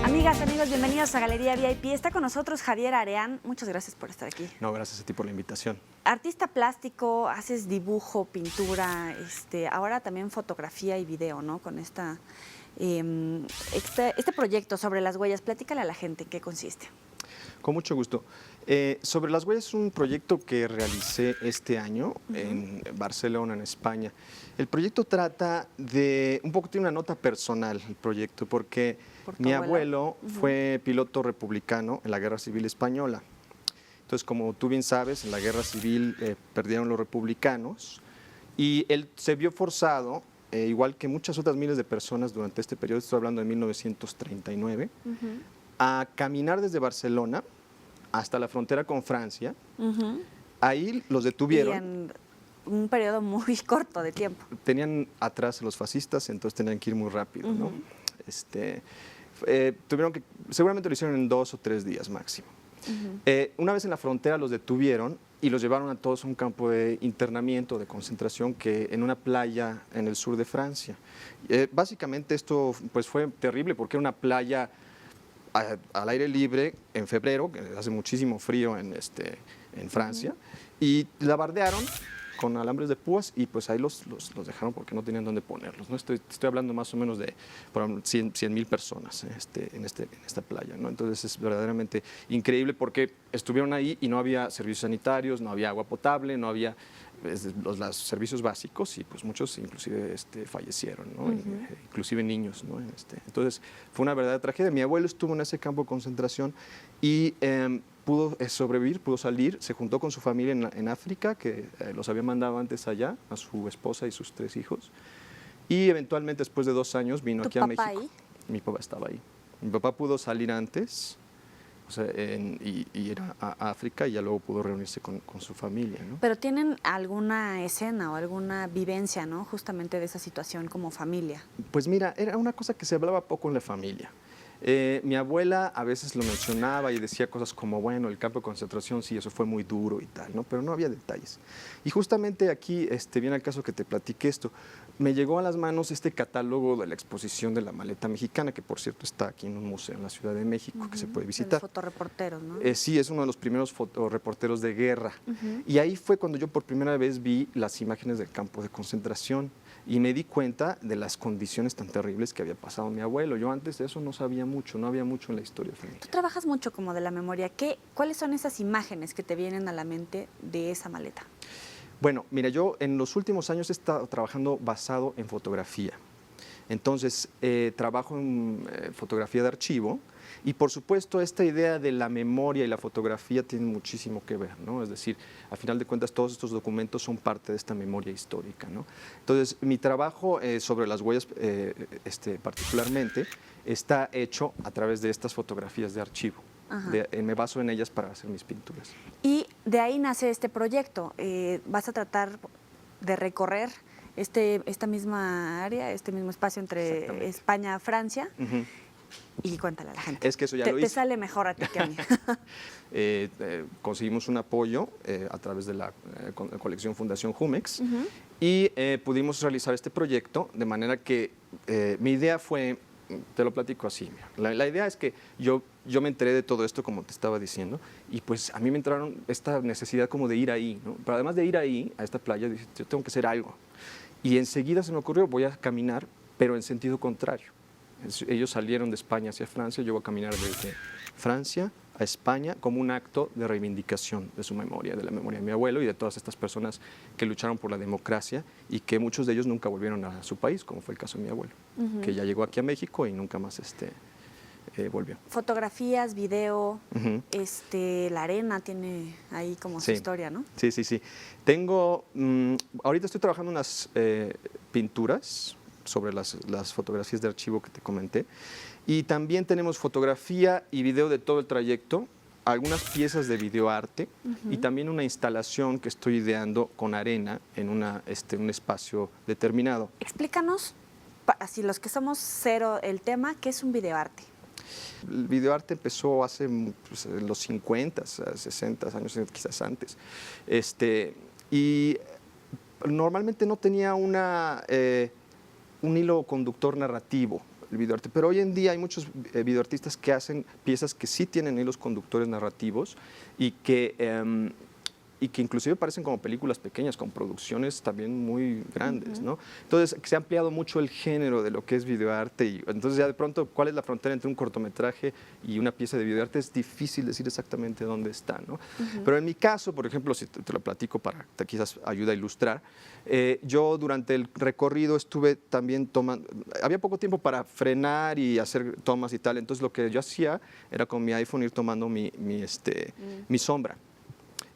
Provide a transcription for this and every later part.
Amigas, amigos, bienvenidos a Galería VIP. Está con nosotros Javier Areán. Muchas gracias por estar aquí. No, gracias a ti por la invitación. Artista plástico, haces dibujo, pintura, ahora también fotografía y video, ¿no? Con este proyecto sobre las huellas. Platícale a la gente en qué consiste. Con mucho gusto. Sobre las huellas es un proyecto que realicé este año en Barcelona, en España. El proyecto trata de, un poco tiene una nota personal el proyecto, porque mi abuelo fue piloto republicano en la Guerra Civil Española. Entonces, como tú bien sabes, en la Guerra Civil perdieron los republicanos y él se vio forzado, igual que muchas otras miles de personas durante este periodo, estoy hablando de 1939, a caminar desde Barcelona hasta la frontera con Francia. Ahí los detuvieron. Y en un periodo muy corto de tiempo. Tenían atrás a los fascistas, entonces tenían que ir muy rápido, ¿no? Tuvieron que, seguramente lo hicieron en 2 o 3 días máximo. Una vez en la frontera los detuvieron y los llevaron a todos a un campo de internamiento, de concentración, que en una playa en el sur de Francia. Básicamente esto pues, fue terrible porque era una playa al aire libre en febrero, que hace muchísimo frío en Francia, y la bardearon con alambres de púas y pues ahí los dejaron porque no tenían dónde ponerlos, ¿no? Estoy hablando más o menos de 100,000 personas en esta playa, ¿no? Entonces es verdaderamente increíble porque estuvieron ahí y no había servicios sanitarios, no había agua potable, no había los servicios básicos y pues muchos inclusive fallecieron, ¿no? Inclusive niños, ¿no? Entonces fue una verdadera tragedia. Mi abuelo estuvo en ese campo de concentración y pudo sobrevivir, pudo salir, se juntó con su familia en África, que los había mandado antes allá, a su esposa y sus 3 hijos, y eventualmente después de 2 años vino aquí a México. ¿Tu papá ahí? Mi papá estaba ahí. Mi papá pudo salir antes, o sea, y ir a África y ya luego pudo reunirse con su familia, ¿no? Pero ¿tienen alguna escena o alguna vivencia, ¿no? Justamente de esa situación como familia. Pues mira, era una cosa que se hablaba poco en la familia. Mi abuela a veces lo mencionaba y decía cosas como, bueno, el campo de concentración, sí, eso fue muy duro y tal, ¿no? Pero no había detalles. Y justamente aquí viene el caso que te platiqué esto. Me llegó a las manos este catálogo de la exposición de la maleta mexicana, que por cierto está aquí en un museo en la Ciudad de México, que se puede visitar. Los fotoreporteros, ¿no? Sí, es uno de los primeros fotoreporteros de guerra. Y ahí fue cuando yo por primera vez vi las imágenes del campo de concentración y me di cuenta de las condiciones tan terribles que había pasado mi abuelo. Yo antes de eso no sabía mucho, no había mucho en la historia familiar. Tú trabajas mucho como de la memoria. ¿Cuáles son esas imágenes que te vienen a la mente de esa maleta? Bueno, mira, yo en los últimos años he estado trabajando basado en fotografía. Entonces, trabajo en fotografía de archivo y, por supuesto, esta idea de la memoria y la fotografía tienen muchísimo que ver, ¿no? Es decir, a final de cuentas, todos estos documentos son parte de esta memoria histórica, ¿no? Entonces, mi trabajo sobre las huellas, particularmente, está hecho a través de estas fotografías de archivo. Me baso en ellas para hacer mis pinturas. Y de ahí nace este proyecto. Vas a tratar de recorrer esta misma área, este mismo espacio entre España y Francia. Y cuéntale a la gente. Es que eso ya lo hice. Te sale mejor a ti que a mí. Conseguimos un apoyo a través de la colección Fundación Jumex y pudimos realizar este proyecto de manera que mi idea fue, te lo platico así, la idea es que yo me enteré de todo esto, como te estaba diciendo, y pues a mí me entraron esta necesidad como de ir ahí, ¿no? Pero además de ir ahí, a esta playa, dije, yo tengo que hacer algo. Y enseguida se me ocurrió, voy a caminar, pero en sentido contrario. Ellos salieron de España hacia Francia, yo voy a caminar desde Francia a España como un acto de reivindicación de su memoria, de la memoria de mi abuelo y de todas estas personas que lucharon por la democracia y que muchos de ellos nunca volvieron a su país, como fue el caso de mi abuelo, que ya llegó aquí a México y nunca más volvió. Fotografías, video, la arena tiene ahí como su historia, ¿no? Sí, sí, sí. Tengo, ahorita estoy trabajando unas pinturas sobre las fotografías de archivo que te comenté. Y también tenemos fotografía y video de todo el trayecto, algunas piezas de videoarte y también una instalación que estoy ideando con arena en un espacio determinado. Explícanos, así los que somos cero el tema, ¿qué es un videoarte? El videoarte empezó hace en los 50, 60 años, quizás antes. Y normalmente no tenía un hilo conductor narrativo. el videoarte. Pero hoy en día hay muchos videoartistas que hacen piezas que sí tienen hilos conductores narrativos y que inclusive parecen como películas pequeñas, con producciones también muy grandes, ¿no? Entonces, se ha ampliado mucho el género de lo que es videoarte y entonces ya de pronto, ¿cuál es la frontera entre un cortometraje y una pieza de videoarte? Es difícil decir exactamente dónde está, ¿no? Pero en mi caso, por ejemplo, si te lo platico para que quizás ayude a ilustrar, yo durante el recorrido estuve también tomando, había poco tiempo para frenar y hacer tomas y tal, entonces lo que yo hacía era con mi iPhone ir tomando mi sombra.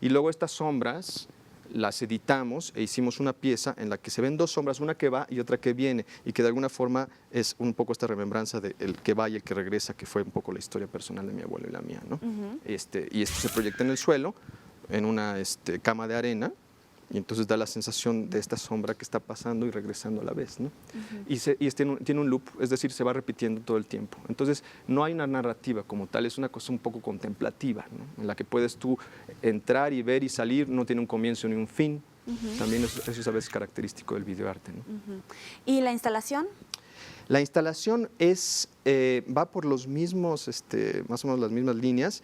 Y luego estas sombras las editamos e hicimos una pieza en la que se ven dos sombras, una que va y otra que viene, y que de alguna forma es un poco esta remembranza del que va y el que regresa, que fue un poco la historia personal de mi abuelo y la mía, ¿no? Y esto se proyecta en el suelo, en una cama de arena, y entonces da la sensación de esta sombra que está pasando y regresando a la vez, ¿no? Y tiene un loop, es decir, se va repitiendo todo el tiempo. Entonces, no hay una narrativa como tal, es una cosa un poco contemplativa, ¿no? En la que puedes tú entrar y ver y salir, no tiene un comienzo ni un fin. También eso es a veces característico del videoarte, ¿no? ¿Y la instalación? La instalación va por los mismos, más o menos las mismas líneas.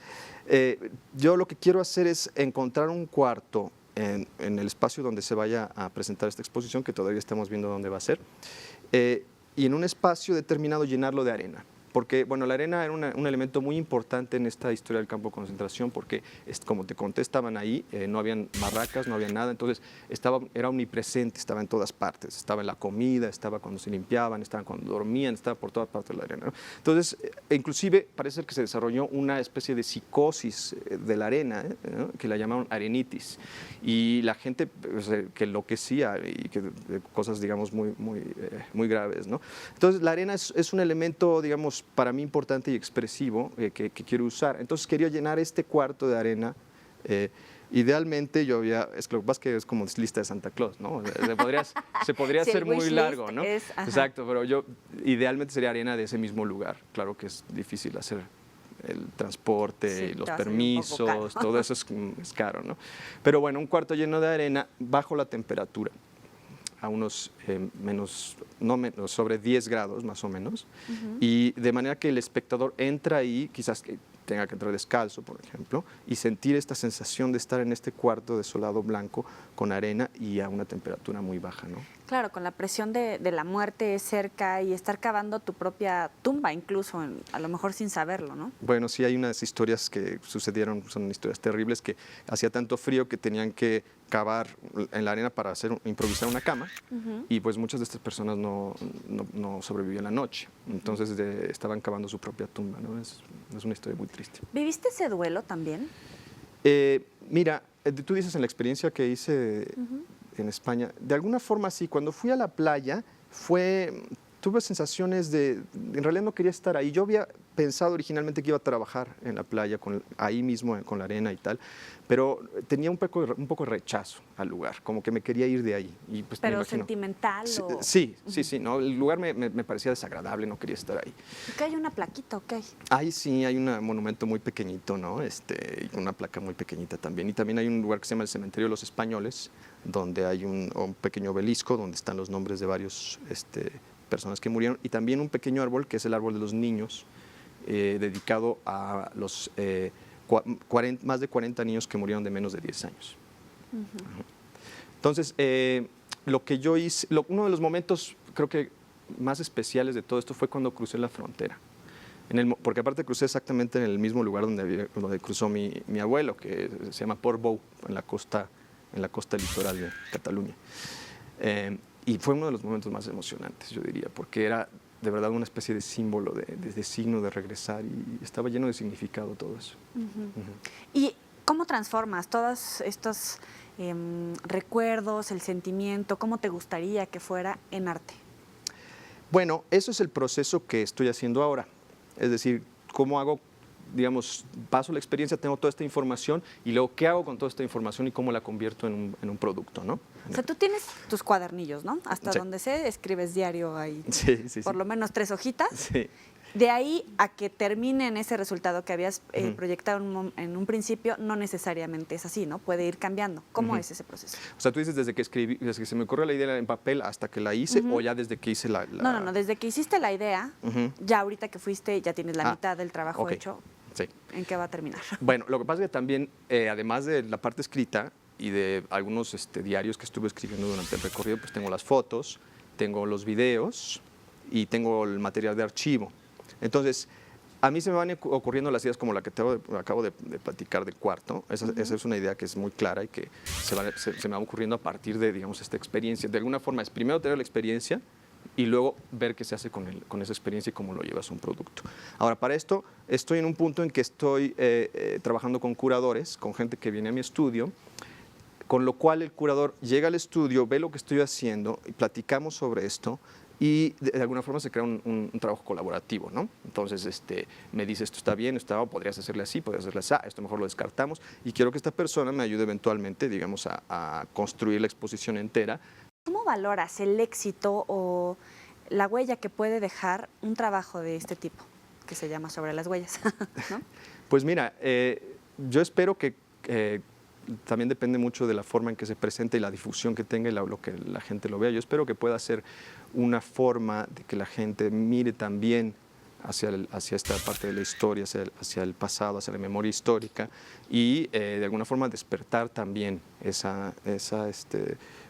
Yo lo que quiero hacer es encontrar un cuarto en el espacio donde se vaya a presentar esta exposición, que todavía estamos viendo dónde va a ser, y en un espacio determinado llenarlo de arena. Porque, bueno, la arena era un elemento muy importante en esta historia del campo de concentración, porque, como te conté, estaban ahí, no habían barracas, no había nada, entonces era omnipresente, estaba en todas partes, estaba en la comida, estaba cuando se limpiaban, estaba cuando dormían, estaba por todas partes la arena, ¿no? Entonces, inclusive parece ser que se desarrolló una especie de psicosis de la arena, ¿no? Que la llamaron arenitis, y la gente pues, que enloquecía y que cosas, digamos, muy graves, ¿no? Entonces, la arena es un elemento, digamos, para mí importante y expresivo que quiero usar. Entonces quería llenar este cuarto de arena. Idealmente yo es que lo que pasa es que es como lista de Santa Claus, ¿no? Se podría Sí, hacer muy largo, ¿no? Ajá. Exacto, pero idealmente sería arena de ese mismo lugar. Claro que es difícil hacer el transporte, Sí, los te va a salir permisos, un poco caro. todo eso es caro, ¿no? Pero bueno, un cuarto lleno de arena bajo la temperatura, a unos sobre 10 grados más o menos, y de manera que el espectador entra ahí, quizás que tenga que entrar descalzo, por ejemplo, y sentir esta sensación de estar en este cuarto desolado blanco con arena y a una temperatura muy baja, ¿no? Claro, con la presión de la muerte cerca y estar cavando tu propia tumba, incluso, a lo mejor sin saberlo, ¿no? Bueno, sí hay unas historias que sucedieron, son historias terribles, que hacía tanto frío que tenían que cavar en la arena para improvisar una cama, y pues muchas de estas personas no sobrevivían la noche, entonces estaban cavando su propia tumba, ¿no? Es una historia muy triste. ¿Viviste ese duelo también? Mira, tú dices en la experiencia que hice en España, de alguna forma sí, cuando fui a la playa tuve sensaciones en realidad no quería estar ahí. Yo había pensado originalmente que iba a trabajar en la playa, ahí mismo con la arena y tal, pero tenía un poco de rechazo al lugar, como que me quería ir de ahí. Y pues, ¿Pero sentimental? Sí, no, el lugar me parecía desagradable, no quería estar ahí. ¿Qué hay una plaquita o qué? Ahí sí, hay un monumento muy pequeñito, ¿no? Y una placa muy pequeñita también. Y también hay un lugar que se llama el Cementerio de los Españoles, donde hay un pequeño obelisco donde están los nombres de varios personas que murieron, y también un pequeño árbol que es el árbol de los niños, dedicado a los más de 40 niños que murieron de menos de 10 años. Entonces, lo que yo hice, uno de los momentos creo que más especiales de todo esto fue cuando crucé la frontera. Porque aparte crucé exactamente en el mismo lugar donde cruzó mi abuelo, que se llama Portbou, en la costa litoral de Cataluña. Y fue uno de los momentos más emocionantes, yo diría, porque era de verdad una especie de símbolo, de signo de regresar, y estaba lleno de significado todo eso. ¿Y cómo transformas todos estos recuerdos, el sentimiento, cómo te gustaría que fuera en arte? Bueno, eso es el proceso que estoy haciendo ahora. Es decir, cómo hago, digamos, paso la experiencia, tengo toda esta información, y luego qué hago con toda esta información y cómo la convierto en un producto, ¿no? O sea, tú tienes tus cuadernillos, ¿no? Hasta sí. donde sé, escribes diario ahí. Sí. Por lo menos 3 hojitas. Sí. De ahí a que termine en ese resultado que habías proyectado en un principio, no necesariamente es así, ¿no? Puede ir cambiando. ¿Cómo es ese proceso? O sea, tú dices desde que escribí, desde que se me ocurrió la idea en papel hasta que la hice, o ya desde que hice la... No, desde que hiciste la idea, ya ahorita que fuiste, ya tienes la mitad del trabajo hecho. Sí. ¿En qué va a terminar? Bueno, lo que pasa es que también, además de la parte escrita y de algunos diarios que estuve escribiendo durante el recorrido, pues tengo las fotos, tengo los videos y tengo el material de archivo. Entonces, a mí se me van ocurriendo las ideas como la que acabo de platicar del cuarto. Esa es una idea que es muy clara y que se me va ocurriendo a partir de, digamos, esta experiencia. De alguna forma es primero tener la experiencia y luego ver qué se hace con esa experiencia y cómo lo llevas a un producto. Ahora, para esto estoy en un punto en que estoy trabajando con curadores, con gente que viene a mi estudio, con lo cual el curador llega al estudio, ve lo que estoy haciendo y platicamos sobre esto y de alguna forma se crea un trabajo colaborativo, ¿no? Entonces me dice, esto está bien, podrías hacerle así, podrías hacerle así, esto mejor lo descartamos y quiero que esta persona me ayude eventualmente, digamos, a construir la exposición entera. ¿Cómo valoras el éxito o la huella que puede dejar un trabajo de este tipo, que se llama Sobre las huellas, ¿no? Pues mira, yo espero que también depende mucho de la forma en que se presente y la difusión que tenga y lo que la gente lo vea. Yo espero que pueda ser una forma de que la gente mire también hacia esta parte de la historia, hacia el pasado, hacia la memoria histórica y de alguna forma despertar también esa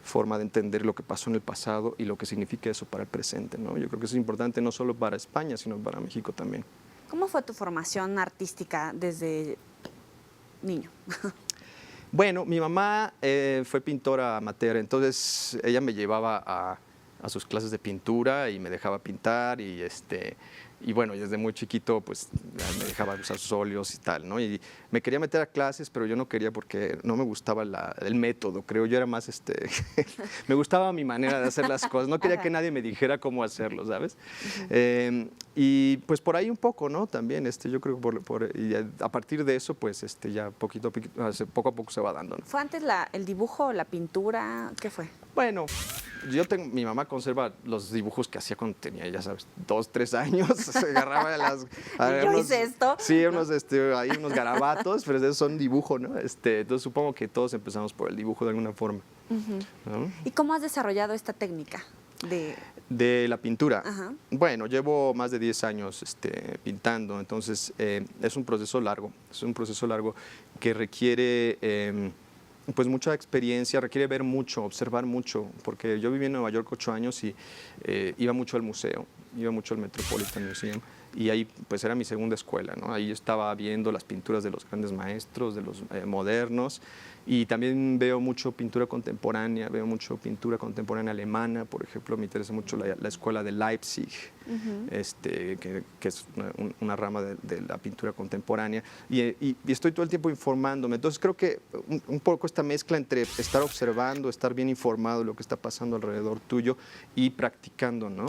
forma de entender lo que pasó en el pasado y lo que significa eso para el presente, ¿no? Yo creo que eso es importante no solo para España, sino para México también. ¿Cómo fue tu formación artística desde niño? Bueno, mi mamá fue pintora amateur, entonces ella me llevaba a sus clases de pintura y me dejaba pintar y bueno, desde muy chiquito pues me dejaba usar sus óleos y tal, ¿no? Y me quería meter a clases, pero yo no quería porque no me gustaba el método, creo. Yo era más, me gustaba mi manera de hacer las cosas, no quería que nadie me dijera cómo hacerlo, ¿sabes? Y pues por ahí un poco, ¿no? También, yo creo que y a partir de eso, pues ya poco a poco se va dando, ¿no? ¿Fue antes el dibujo, la pintura? ¿Qué fue? Bueno, mi mamá conserva los dibujos que hacía cuando tenía, ya sabes, 2, 3 años, se agarraba hice esto. Sí, hay unos garabatos, pero esos son dibujo, ¿no? Entonces supongo que todos empezamos por el dibujo de alguna forma. ¿No? ¿Y cómo has desarrollado esta técnica de la pintura? Ajá. Bueno, llevo más de 10 años pintando, entonces es un proceso largo que requiere pues mucha experiencia, requiere ver mucho, observar mucho, porque yo viví en Nueva York 8 años y iba mucho al museo, iba mucho al Metropolitan Museum y ahí pues era mi segunda escuela, ¿no? Ahí estaba viendo las pinturas de los grandes maestros, de los modernos y también veo mucho pintura contemporánea alemana, por ejemplo, me interesa mucho la escuela de Leipzig, que es una rama de la pintura contemporánea y estoy todo el tiempo informándome, entonces creo que un poco esta mezcla entre estar observando, estar bien informado de lo que está pasando alrededor tuyo y practicando, ¿no?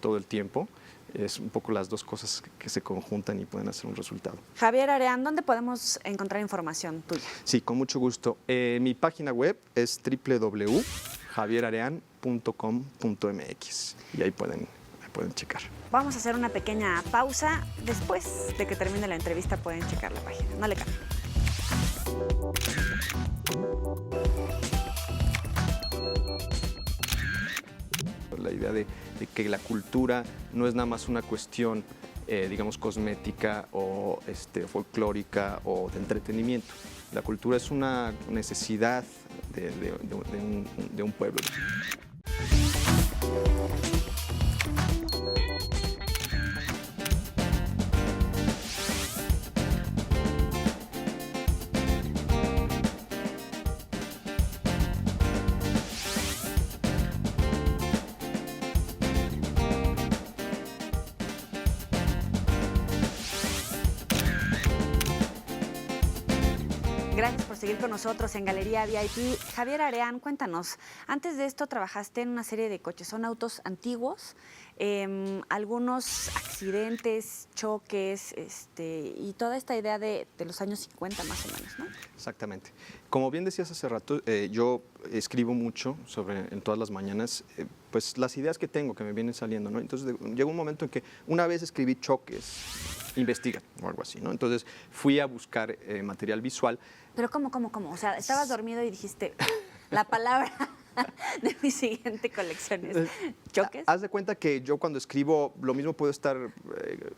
Todo el tiempo. Es un poco las dos cosas que se conjuntan y pueden hacer un resultado. Javier Areán, ¿dónde podemos encontrar información tuya? Sí, con mucho gusto. Mi página web es www.javierarean.com.mx y ahí pueden checar. Vamos a hacer una pequeña pausa. Después de que termine la entrevista pueden checar la página. No le cambien. La idea de que la cultura no es nada más una cuestión, digamos, cosmética o folclórica o de entretenimiento. La cultura es una necesidad de un pueblo. Gracias por seguir con nosotros en Galería VIP. Javier Areán, cuéntanos, antes de esto trabajaste en una serie de coches, son autos antiguos, algunos accidentes, choques y toda esta idea de los años 50 más o menos, ¿no? Exactamente. Como bien decías hace rato, yo escribo mucho en todas las mañanas, pues las ideas que tengo, que me vienen saliendo, ¿no? Entonces llegó un momento en que una vez escribí choques, investiga o algo así, ¿no? Entonces fui a buscar material visual. Pero ¿cómo? O sea, estabas dormido y dijiste, la palabra de mi siguiente colección es choques. Haz de cuenta que yo cuando escribo, lo mismo puedo estar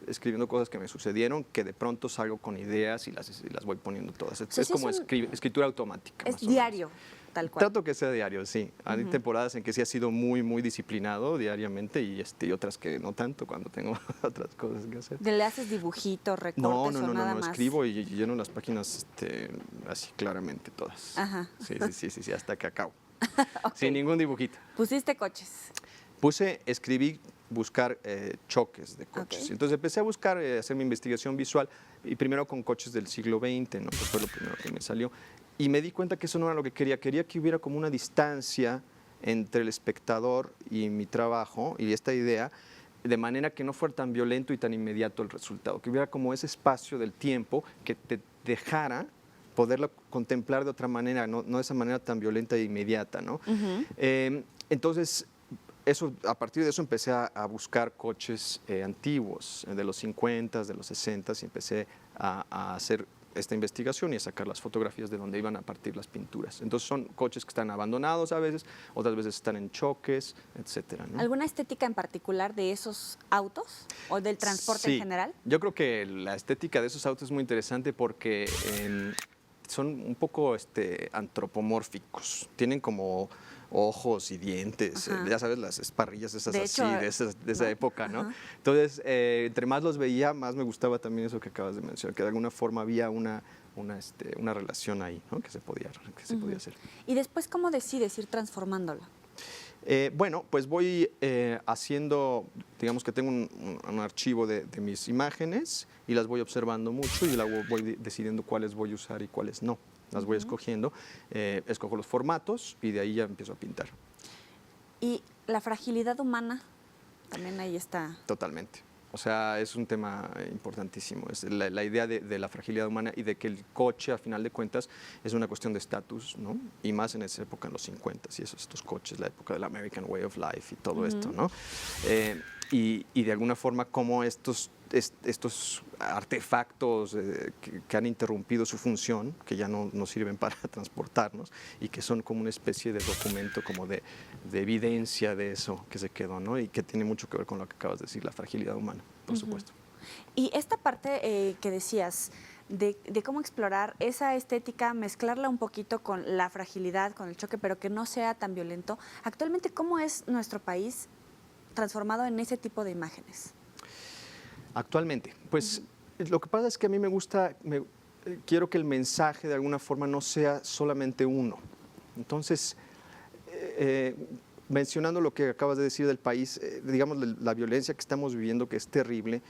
escribiendo cosas que me sucedieron, que de pronto salgo con ideas y las voy poniendo todas. O sea, Es como escritura automática. Es diario, tal cual. Trato que sea diario, sí. Hay temporadas en que sí ha sido muy, muy disciplinado diariamente y otras que no tanto cuando tengo otras cosas que hacer. ¿Le haces dibujitos, recortes o nada más? Escribo y lleno las páginas así claramente todas. Ajá. Sí, hasta que acabo. Okay. Sin ningún dibujito. Pusiste coches. Escribí buscar choques de coches. Okay. Entonces empecé a buscar, hacer mi investigación visual y primero con coches del siglo XX, ¿no? Que fue lo primero que me salió. Y me di cuenta que eso no era lo que quería. Quería que hubiera como una distancia entre el espectador y mi trabajo y esta idea, de manera que no fuera tan violento y tan inmediato el resultado. Que hubiera como ese espacio del tiempo que te dejara poderlo contemplar de otra manera, no de esa manera tan violenta e inmediata, ¿no? Entonces, a partir de eso empecé a buscar coches antiguos, de los 50, de los 60, y empecé a hacer esta investigación y a sacar las fotografías de donde iban a partir las pinturas. Entonces son coches que están abandonados a veces, otras veces están en choques, etcétera, ¿no? ¿Alguna estética en particular de esos autos o del transporte en general? Yo creo que la estética de esos autos es muy interesante porque son un poco antropomórficos, tienen como ojos y dientes, ya sabes, las esparrillas esas de así, hecho, de esa época, ¿no? Entonces, entre más los veía, más me gustaba también eso que acabas de mencionar, que de alguna forma había una relación ahí, ¿no? que se podía hacer. ¿Y después cómo decides ir transformándolo? Bueno, pues voy haciendo, digamos que tengo un archivo de mis imágenes y las voy observando mucho y voy decidiendo cuáles voy a usar y cuáles no. Las voy escogiendo, escojo los formatos y de ahí ya empiezo a pintar. ¿Y la fragilidad humana? También ahí está. Totalmente. O sea, es un tema importantísimo. Es la idea de la fragilidad humana y de que el coche, a final de cuentas, es una cuestión de estatus, ¿no? Y más en esa época, en los 50 y estos coches, la época del American Way of Life y todo esto, ¿no? Y de alguna forma, como estos artefactos que han interrumpido su función, que ya no sirven para transportarnos y que son como una especie de documento, como de evidencia de eso que se quedó, ¿no? Y que tiene mucho que ver con lo que acabas de decir, la fragilidad humana, por supuesto. Y esta parte que decías de cómo explorar esa estética, mezclarla un poquito con la fragilidad, con el choque, pero que no sea tan violento. Actualmente, ¿cómo es nuestro país transformado en ese tipo de imágenes? Actualmente, pues lo que pasa es que a mí me gusta, quiero que el mensaje de alguna forma no sea solamente uno. Entonces, mencionando lo que acabas de decir del país, digamos la violencia que estamos viviendo, que es terrible,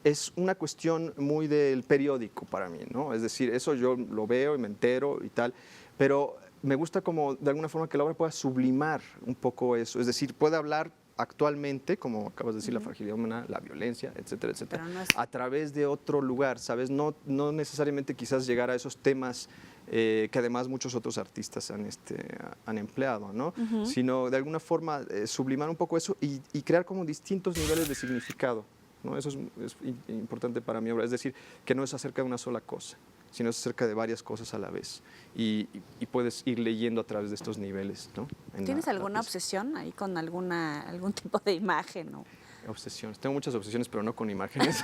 es una cuestión muy del periódico para mí, ¿no? Es decir, eso yo lo veo y me entero y tal, pero me gusta como de alguna forma que la obra pueda sublimar un poco eso, es decir, puede hablar actualmente, como acabas de decir, la fragilidad humana, la violencia, etcétera, etcétera, a través de otro lugar, ¿sabes? No necesariamente quizás llegar a esos temas que además muchos otros artistas han empleado, ¿no? Sino de alguna forma sublimar un poco eso y crear como distintos niveles de significado, ¿no? Eso es importante para mi obra, es decir, que no es acerca de una sola cosa, sino es acerca de varias cosas a la vez y puedes ir leyendo a través de estos niveles, ¿no? ¿Tienes alguna obsesión ahí con algún tipo de imagen? ¿No? Obsesiones. Tengo muchas obsesiones, pero no con imágenes.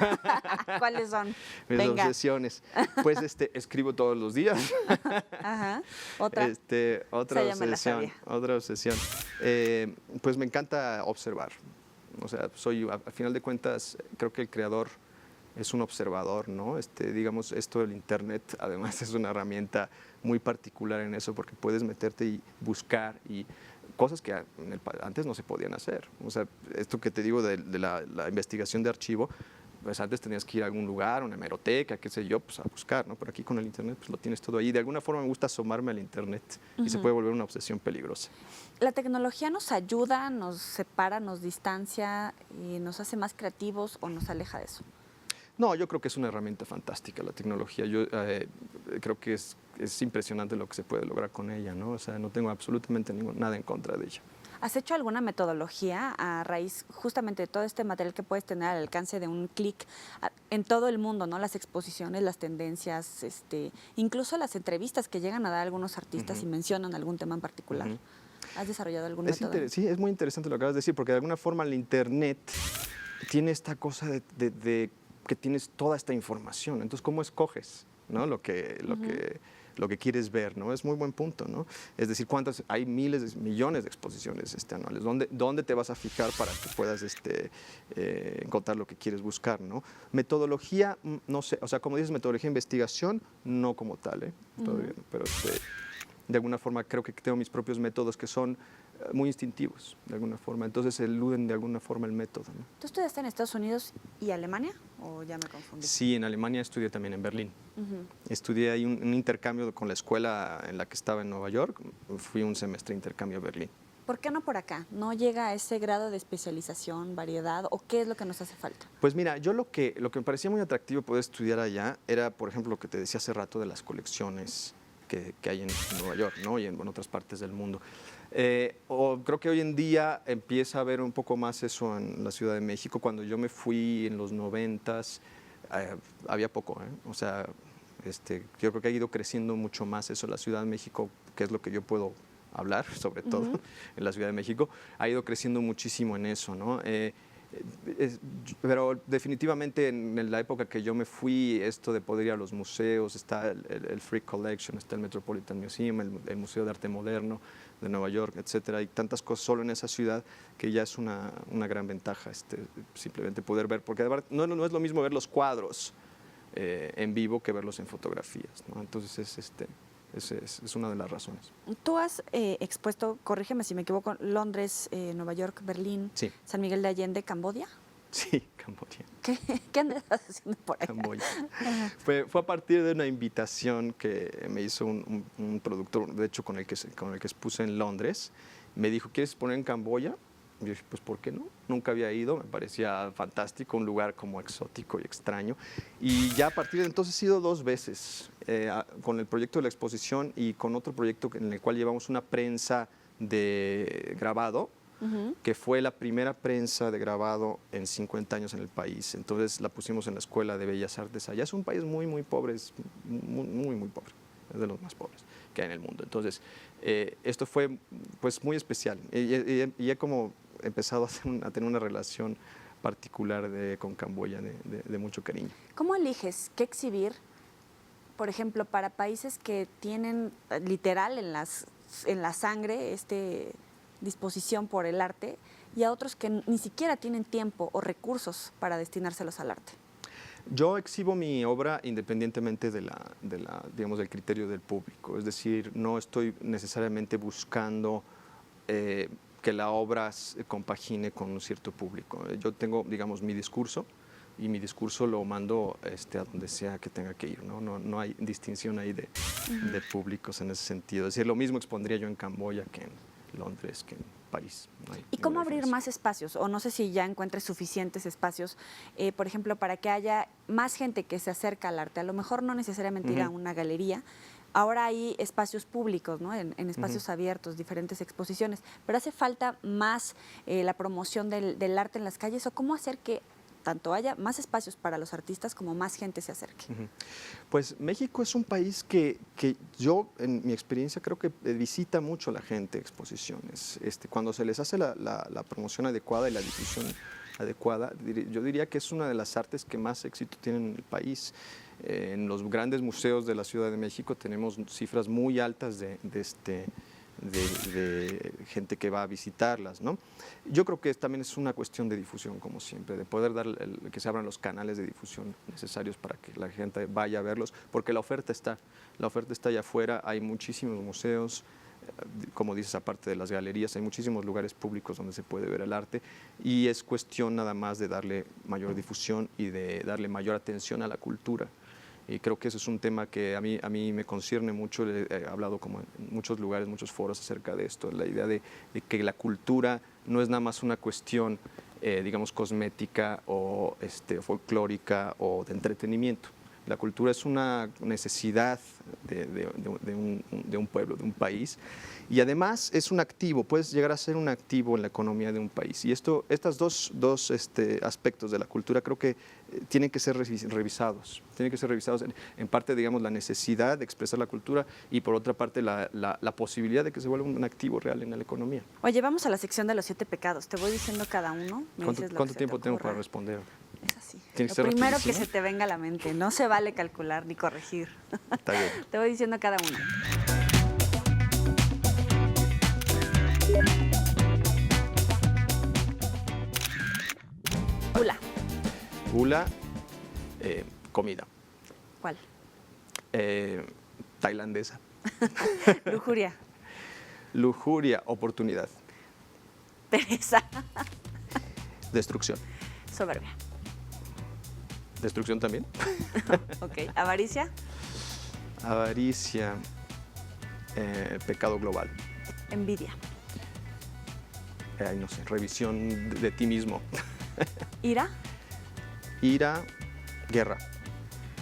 ¿Cuáles son? Mis obsesiones. Pues escribo todos los días. Ajá. Otra obsesión. Otra obsesión. Pues me encanta observar. O sea, al final de cuentas, creo que el creador es un observador, ¿no? Digamos, esto del Internet, además, es una herramienta muy particular en eso, porque puedes meterte y buscar y cosas que antes no se podían hacer. O sea, esto que te digo de la investigación de archivo, pues antes tenías que ir a algún lugar, una hemeroteca, qué sé yo, pues a buscar, ¿no? Pero aquí con el Internet, pues lo tienes todo ahí. De alguna forma me gusta asomarme al Internet y se puede volver una obsesión peligrosa. ¿La tecnología nos ayuda, nos separa, nos distancia y nos hace más creativos o nos aleja de eso? No, yo creo que es una herramienta fantástica la tecnología. Yo creo que es impresionante lo que se puede lograr con ella, ¿no? O sea, no tengo absolutamente nada en contra de ella. ¿Has hecho alguna metodología a raíz justamente de todo este material que puedes tener al alcance de un clic en todo el mundo, ¿no? Las exposiciones, las tendencias, incluso las entrevistas que llegan a dar algunos artistas y mencionan algún tema en particular? ¿Has desarrollado algún método? Sí, es muy interesante lo que acabas de decir, porque de alguna forma el Internet tiene esta cosa de que tienes toda esta información. Entonces, ¿cómo escoges, ¿no? lo que quieres ver, ¿no? Es muy buen punto, ¿no? Es decir, hay millones de exposiciones anuales. ¿Dónde te vas a fijar para que puedas encontrar lo que quieres buscar, ¿no? Metodología, no sé, o sea, como dices, metodología de investigación, no como tal, todavía no, pero de alguna forma creo que tengo mis propios métodos que son muy instintivos, de alguna forma. Entonces eluden de alguna forma el método, ¿no? ¿Tú estudiaste en Estados Unidos y Alemania o ya me confundí? Sí, en Alemania estudié también en Berlín. Estudié ahí un intercambio con la escuela en la que estaba en Nueva York. Fui un semestre de intercambio a Berlín. ¿Por qué no por acá? ¿No llega a ese grado de especialización, variedad o qué es lo que nos hace falta? Pues mira, yo lo que me parecía muy atractivo poder estudiar allá era, por ejemplo, lo que te decía hace rato de las colecciones que hay en Nueva York, ¿no? Y en otras partes del mundo. Creo que hoy en día empieza a haber un poco más eso en la Ciudad de México. Cuando yo me fui en los 90s, había poco, O sea, yo creo que ha ido creciendo mucho más eso. La Ciudad de México, que es lo que yo puedo hablar, sobre todo en la Ciudad de México, ha ido creciendo muchísimo en eso, ¿no? Pero definitivamente en la época que yo me fui, esto de poder ir a los museos, está el Frick Collection, está el Metropolitan Museum, el Museo de Arte Moderno de Nueva York, etcétera. Hay tantas cosas solo en esa ciudad que ya es una gran ventaja simplemente poder ver, porque no es lo mismo ver los cuadros en vivo que verlos en fotografías, ¿no? Entonces es una de las razones. Tú has expuesto, corrígeme si me equivoco, Londres, Nueva York, Berlín, Sí. San Miguel de Allende, ¿Camboya? Sí, Camboya. ¿Qué andas haciendo por acá? Camboya. Fue a partir de una invitación que me hizo un productor, de hecho con el que expuse en Londres. Me dijo, ¿quieres exponer en Camboya? Y yo dije, pues ¿por qué no? Nunca había ido, me parecía fantástico, un lugar como exótico y extraño. Y ya a partir de entonces he ido 2 veces, con el proyecto de la exposición y con otro proyecto en el cual llevamos una prensa de grabado, que fue la primera prensa de grabado en 50 años en el país. Entonces la pusimos en la Escuela de Bellas Artes allá. Es un país muy, muy pobre, es muy, muy pobre, es de los más pobres que hay en el mundo. Entonces esto fue pues muy especial y he como empezado a tener una relación particular con Camboya de mucho cariño. ¿Cómo eliges qué exhibir, por ejemplo, para países que tienen literal en la sangre disposición por el arte y a otros que ni siquiera tienen tiempo o recursos para destinárselos al arte? Yo exhibo mi obra independientemente digamos, del criterio del público, es decir, no estoy necesariamente buscando que la obra compagine con un cierto público. Yo tengo, digamos, mi discurso y mi discurso lo mando a donde sea que tenga que ir, ¿no? No hay distinción ahí de públicos en ese sentido. Es decir, lo mismo expondría yo en Camboya que en Londres, que en París. No hay ¿Y cómo ninguna abrir diferencia. más espacios? O no sé si ya encuentres suficientes espacios, por ejemplo, para que haya más gente que se acerca al arte. A lo mejor no necesariamente ir a una galería. Ahora hay espacios públicos, ¿no? En espacios abiertos, diferentes exposiciones. Pero hace falta más la promoción del arte en las calles. ¿O cómo hacer que tanto haya más espacios para los artistas como más gente se acerque? Pues México es un país que yo, en mi experiencia, creo que visita mucho la gente exposiciones. Cuando se les hace la promoción adecuada y la difusión adecuada, yo diría que es una de las artes que más éxito tienen en el país. En los grandes museos de la Ciudad de México tenemos cifras muy altas de gente que va a visitarlas, ¿no? Yo creo que también es una cuestión de difusión, como siempre, de poder dar que se abran los canales de difusión necesarios para que la gente vaya a verlos, porque la oferta está allá afuera, hay muchísimos museos, como dices, aparte de las galerías, hay muchísimos lugares públicos donde se puede ver el arte y es cuestión nada más de darle mayor difusión y de darle mayor atención a la cultura. Y creo que eso es un tema que a mí me concierne mucho. He hablado como en muchos lugares, muchos foros acerca de esto, la idea de que la cultura no es nada más una cuestión, digamos, cosmética o folclórica o de entretenimiento. La cultura es una necesidad de un pueblo, de un país, y además es un activo, puedes llegar a ser un activo en la economía de un país. Y estos dos aspectos de la cultura creo que tienen que ser revisados. Tienen que ser revisados en parte, digamos, la necesidad de expresar la cultura y por otra parte la posibilidad de que se vuelva un activo real en la economía. Oye, vamos a la sección de los 7 pecados. Te voy diciendo cada uno. ¿Cuánto tiempo tengo para responder? Es así. ¿Tiene que ser Lo primero rapidísimo? que se te venga a la mente. No se vale calcular ni corregir. Está bien. Te voy diciendo cada uno. Gula. Gula, comida. ¿Cuál? Tailandesa. Lujuria. Lujuria, oportunidad. Pereza. Destrucción. Soberbia. Destrucción también. Ok. Avaricia. Avaricia, pecado global. Envidia. No sé, revisión de ti mismo. Ira. Ira, guerra.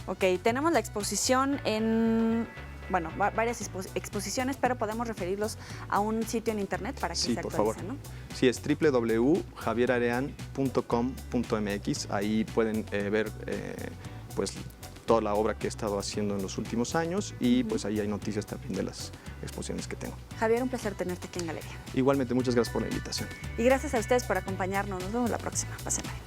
Ok, tenemos la exposición en, bueno, varias exposiciones, pero podemos referirlos a un sitio en internet para que Sí, se por actualicen, favor. ¿no? Sí, es www.javierarean.com.mx. Ahí pueden ver pues toda la obra que he estado haciendo en los últimos años y pues ahí hay noticias también de las exposiciones que tengo. Javier, un placer tenerte aquí en Galería. Igualmente, muchas gracias por la invitación. Y gracias a ustedes por acompañarnos. Nos vemos la próxima. Pásenla bien.